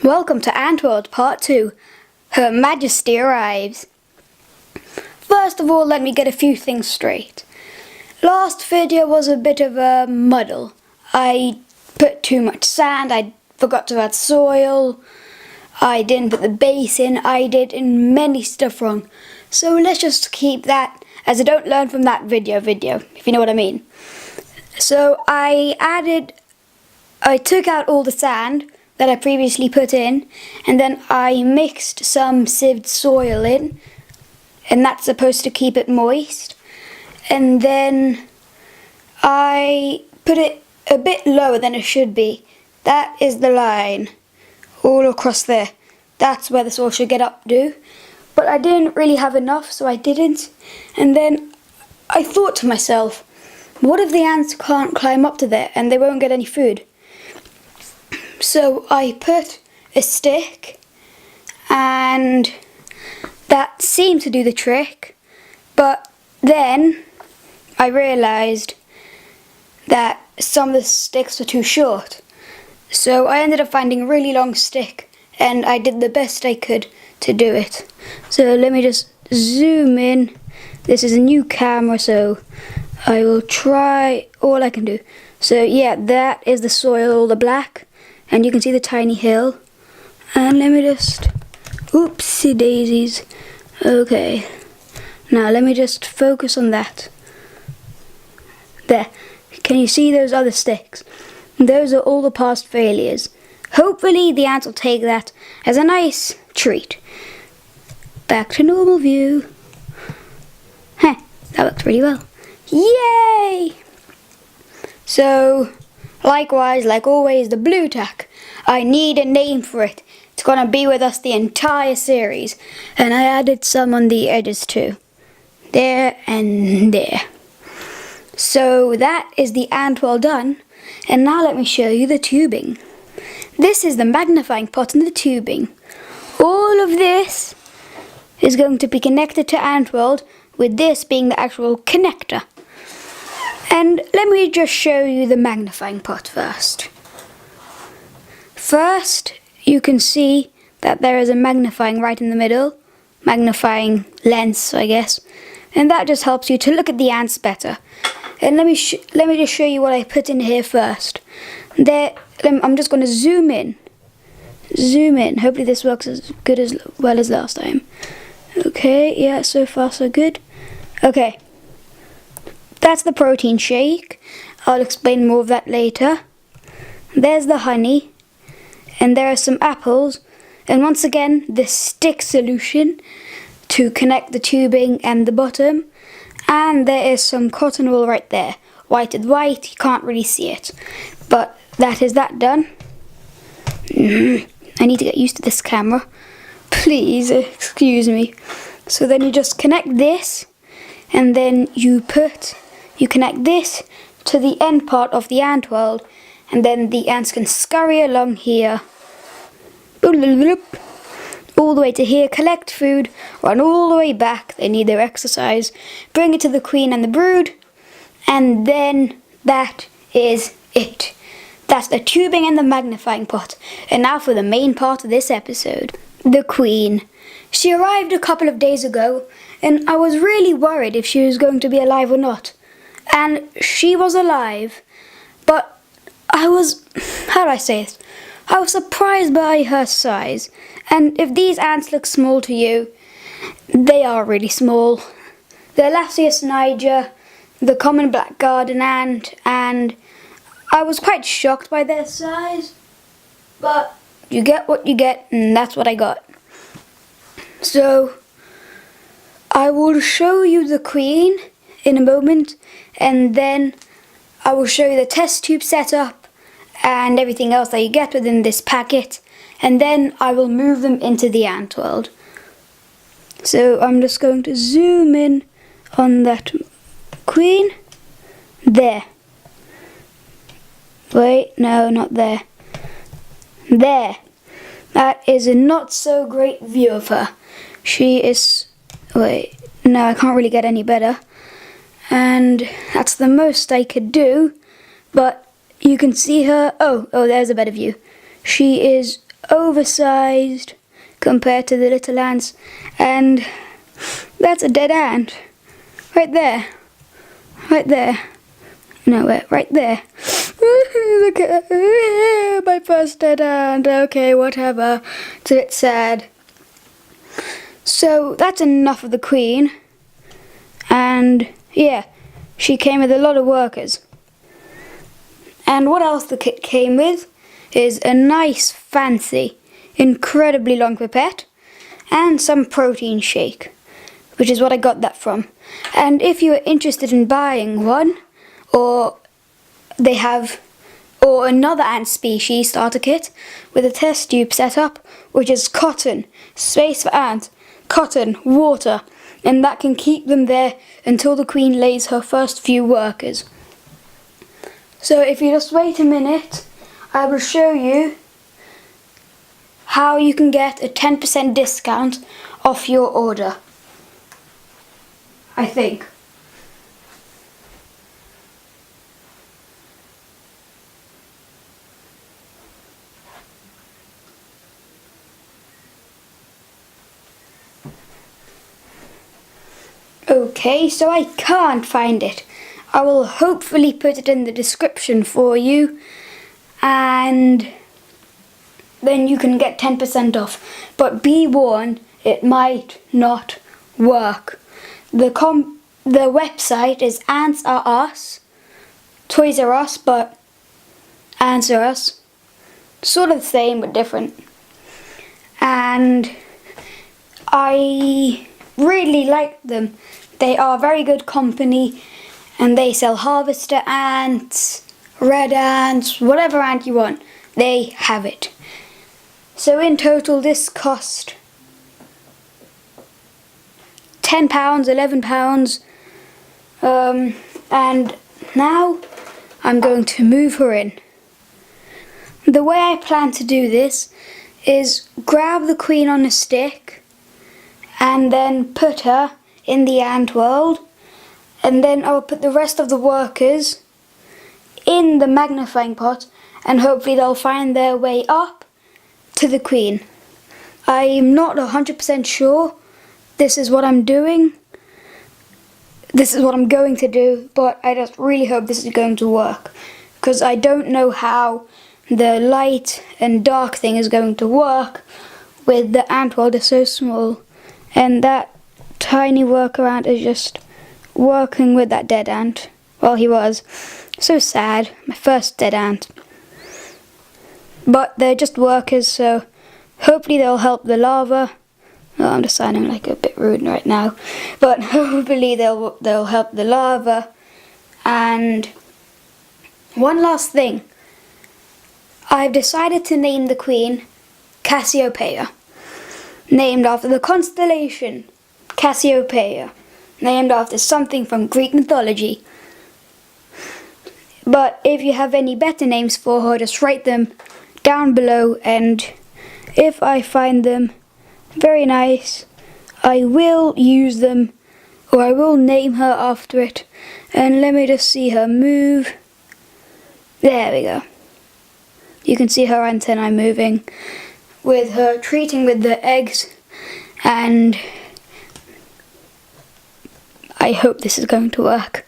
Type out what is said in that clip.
Welcome to Antworld Part 2. Her Majesty arrives. First of all, let me get a few things straight. Last video was a bit of a muddle. I put too much sand, I forgot to add soil, I didn't put the base in, I did many stuff wrong. So let's just keep that as I don't learn from that video, if you know what I mean. So I took out all the sand that I previously put in, and then I mixed some sieved soil in, and that's supposed to keep it moist. And then I put it a bit lower than it should be. That is the line all across there. That's where the soil should get up to. But I didn't really have enough, so I didn't. And then I thought to myself, what if the ants can't climb up to there and they won't get any food? So I put a stick, and that seemed to do the trick, but then I realised that some of the sticks were too short. So I ended up finding a really long stick, and I did the best I could to do it. So let me just zoom in. This is a new camera, so I will try all I can do. So yeah, that is the soil, all the black. And you can see the tiny hill. And let me just... Oopsie daisies. Okay. Now let me just focus on that. There. Can you see those other sticks? Those are all the past failures. Hopefully the ants will take that as a nice treat. Back to normal view. Heh, that worked really well. Yay! So... likewise, like always, the blue tack. I need a name for it. It's gonna be with us the entire series. And I added some on the edges too. There and there. So that is the ant well done. And now let me show you the tubing. This is the magnifying pot and the tubing. All of this is going to be connected to Antworld, with this being the actual connector. And let me just show you the magnifying pot first. First, you can see that there is a magnifying right in the middle. Magnifying lens, I guess. And that just helps you to look at the ants better. And let me just show you what I put in here first. I'm just going to zoom in. Zoom in. Hopefully this works as well as last time. Okay, yeah, so far so good. Okay. That's the protein shake. I'll explain more of that later. There's the honey. And there are some apples. And once again, the stick solution to connect the tubing and the bottom. And there is some cotton wool right there. White with white, you can't really see it. But that is that done. I need to get used to this camera. Please, excuse me. So then you just connect this. And then you connect this to the end part of the ant world, and then the ants can scurry along here, all the way to here, collect food, run all the way back, they need their exercise, bring it to the queen and the brood, and then that is it. That's the tubing and the magnifying pot. And now for the main part of this episode, the queen. She arrived a couple of days ago, and I was really worried if she was going to be alive or not. And she was alive, but I was, how do I say it? I was surprised by her size. And if these ants look small to you, they are really small. The Elassius niger, the common black garden ant, and I was quite shocked by their size. But you get what you get, and that's what I got. So, I will show you the queen in a moment, and then I will show you the test tube setup and everything else that you get within this packet, and then I will move them into the ant world. So I'm just going to zoom in on that queen. There. Wait, no, not there. There. That is a not so great view of her. She is... wait, no, I can't really get any better. And that's the most I could do, but you can see her. Oh, there's a better view. She is oversized compared to the little ants, and that's a dead ant right there, right there. No, right there. Look at my first dead ant. Okay, whatever. It's a bit sad. So that's enough of the queen. And yeah, she came with a lot of workers. And what else the kit came with is a nice, fancy, incredibly long pipette and some protein shake, which is what I got that from. And if you are interested in buying one, or another ant species starter kit with a test tube setup, which is cotton, space for ants, cotton, water, and that can keep them there until the queen lays her first few workers. So if you just wait a minute, I will show you how you can get a 10% discount off your order, I think. Okay, so I can't find it. I will hopefully put it in the description for you, and then you can get 10% off. But be warned, it might not work. The website is Ants Are Us, Toys R Us, but Ants Are Us. Sort of the same but different. And I really like them. They are very good company, and they sell harvester ants, red ants, whatever ant you want, they have it. So in total this cost £10, £11, and now I'm going to move her in. The way I plan to do this is grab the queen on a stick and then put her in the ant world, and then I'll put the rest of the workers in the magnifying pot, and hopefully they'll find their way up to the queen. I'm not 100% sure this is what I'm doing. This is what I'm going to do, but I just really hope this is going to work, because I don't know how the light and dark thing is going to work with the ant world is so small, and that tiny worker ant is just working with that dead ant. Well, he was. So sad. My first dead ant. But they're just workers, so hopefully they'll help the larva. Oh, I'm just sounding like a bit rude right now. But hopefully they'll help the larva. And one last thing. I've decided to name the queen Cassiopeia, named after the constellation Cassiopeia, named after something from Greek mythology. But if you have any better names for her, just write them down below, and if I find them very nice, I will use them, or I will name her after it. And let me just see her move. There we go. You can see her antennae moving with her treating with the eggs, and I hope this is going to work.